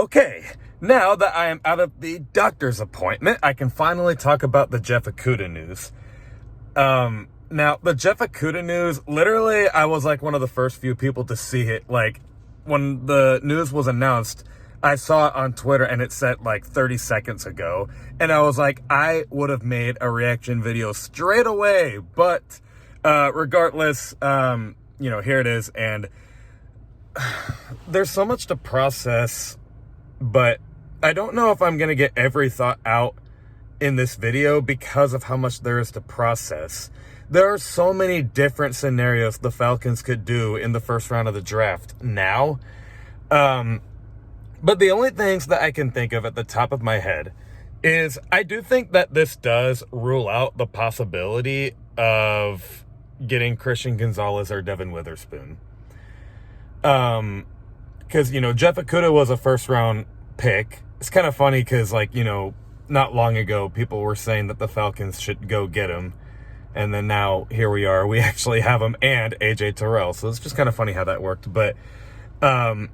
Okay, now that I am out of the doctor's appointment, I can finally talk about the Jeff Okudah news. Now, the Jeff Okudah news, literally, I was like one of the first few people to see it. Like, when the news was announced, I saw it on Twitter and it said like 30 seconds ago. And I was like, I would have made a reaction video straight away. But regardless, here it is. And there's so much to process, but I don't know if I'm going to get every thought out in this video because of how much there is to process. There are so many different scenarios the Falcons could do in the first round of the draft now. But the only things that I can think of at the top of my head is I do think that this does rule out the possibility of getting Christian Gonzalez or Devin Witherspoon. Because, Jeff Okudah was a first round pick. It's kind of funny because, not long ago, people were saying that the Falcons should go get him. And then now, here we are. We actually have him and A.J. Terrell. So it's just kind of funny how that worked. But I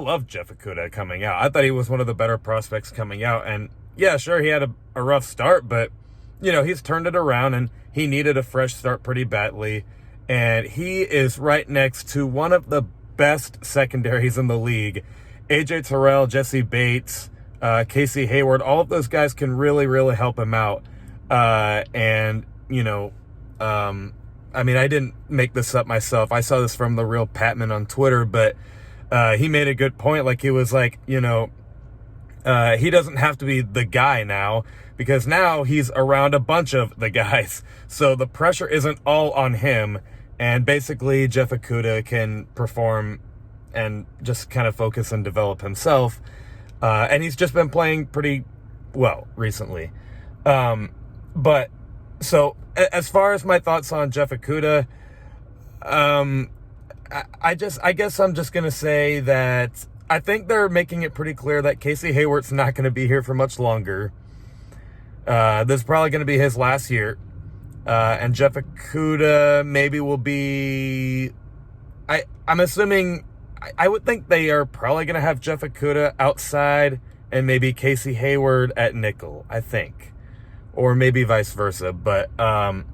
love Jeff Okudah coming out. I thought he was one of the better prospects coming out. And, yeah, sure, he had a rough start. But, he's turned it around. And he needed a fresh start pretty badly. And he is right next to one of the best secondaries in the league. A.J. Terrell, Jesse Bates, Casey Hayward, all of those guys can really, really help him out. I didn't make this up myself. I saw this from the real Patman on Twitter, but he made a good point. Like, he was like, he doesn't have to be the guy now because now he's around a bunch of the guys. So the pressure isn't all on him. And basically, Jeff Okudah can perform and just kind of focus and develop himself. And he's just been playing pretty well recently. But so as far as my thoughts on Jeff Okudah, I guess I'm just going to say that I think they're making it pretty clear that Casey Hayward's not going to be here for much longer. This is probably going to be his last year. And Jeff Okudah maybe will be, I'm assuming, I would think they are probably going to have Jeff Okudah outside and maybe Casey Hayward at nickel, I think. Or maybe vice versa. But I'm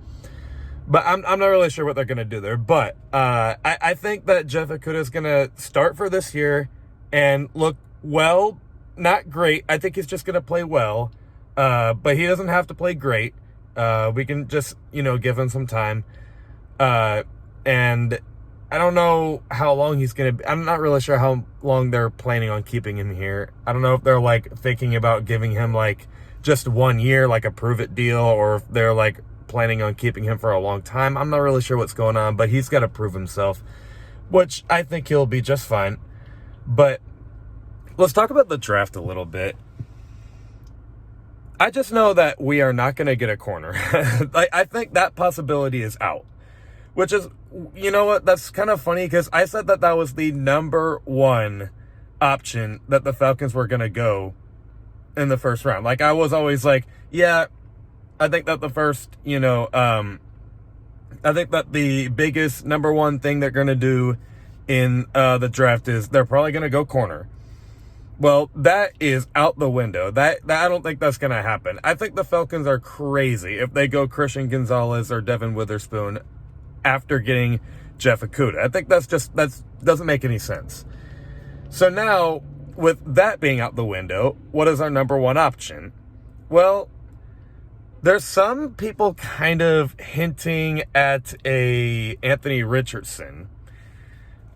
not really sure what they're going to do there. But I think that Jeff Okudah is going to start for this year and look well, not great. I think he's just going to play well. But he doesn't have to play great. We can just, give him some time. And I don't know how long he's going to be. I'm not really sure how long they're planning on keeping him here. I don't know if they're thinking about giving him just 1 year, a prove it deal, or if they're planning on keeping him for a long time. I'm not really sure what's going on, but he's got to prove himself, which I think he'll be just fine. But let's talk about the draft a little bit. I just know that we are not going to get a corner. I think that possibility is out, which is, that's kind of funny because I said that was the number one option that the Falcons were going to go in the first round. I was always yeah, I think that the first, I think that the biggest number one thing they're going to do in the draft is they're probably going to go corner. Well, that is out the window. That I don't think that's going to happen. I think the Falcons are crazy if they go Christian Gonzalez or Devin Witherspoon after getting Jeff Okudah. I think that doesn't make any sense. So now, with that being out the window, what is our number one option? Well, there's some people kind of hinting at a Anthony Richardson,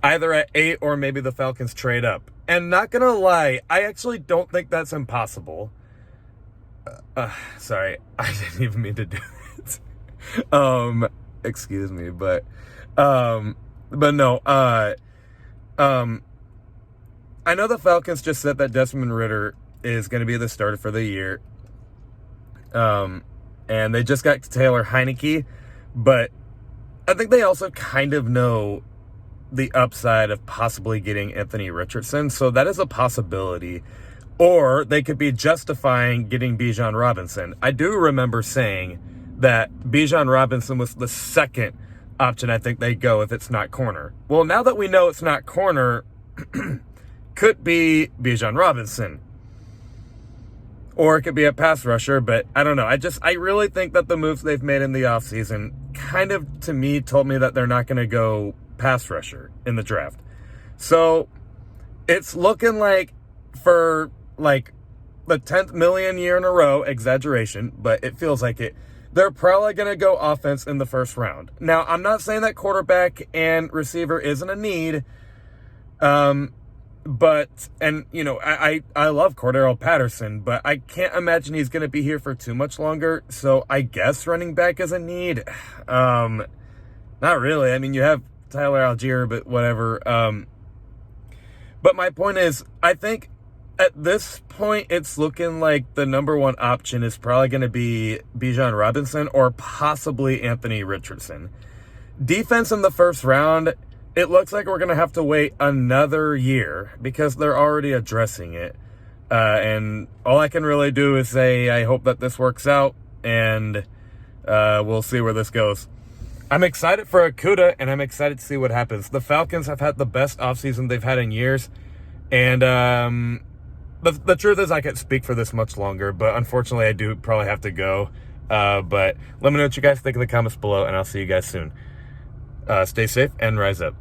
either at 8 or maybe the Falcons trade up. And not gonna lie, I actually don't think that's impossible. Sorry, I didn't even mean to do it. Excuse me, but no. I know the Falcons just said that Desmond Ridder is going to be the starter for the year. And they just got Taylor Heineke, but I think they also kind of know the upside of possibly getting Anthony Richardson. So that is a possibility. Or they could be justifying getting Bijan Robinson. I do remember saying that Bijan Robinson was the second option I think they go if it's not corner. Well, now that we know it's not corner, could be Bijan Robinson. Or it could be a pass rusher, but I don't know. I really think that the moves they've made in the offseason kind of, to me, told me that they're not going to go pass rusher in the draft. So it's looking like for like the 10th million year in a row, exaggeration, but it feels like it. They're probably going to go offense in the first round. Now, I'm not saying that quarterback and receiver isn't a need. But, and, you know, I love Cordero Patterson, but I can't imagine he's going to be here for too much longer. So I guess running back is a need. Not really. I mean, you have Tyler Algier, but whatever. But my point is, I think at this point, it's looking like the number one option is probably going to be Bijan Robinson or possibly Anthony Richardson. Defense in the first round, it looks like we're going to have to wait another year because they're already addressing it. And all I can really do is say I hope that this works out, and we'll see where this goes. I'm excited for Okudah, and I'm excited to see what happens. The Falcons have had the best offseason they've had in years, and the truth is I can't speak for this much longer, but unfortunately I do probably have to go. But let me know what you guys think in the comments below, and I'll see you guys soon. Stay safe and rise up.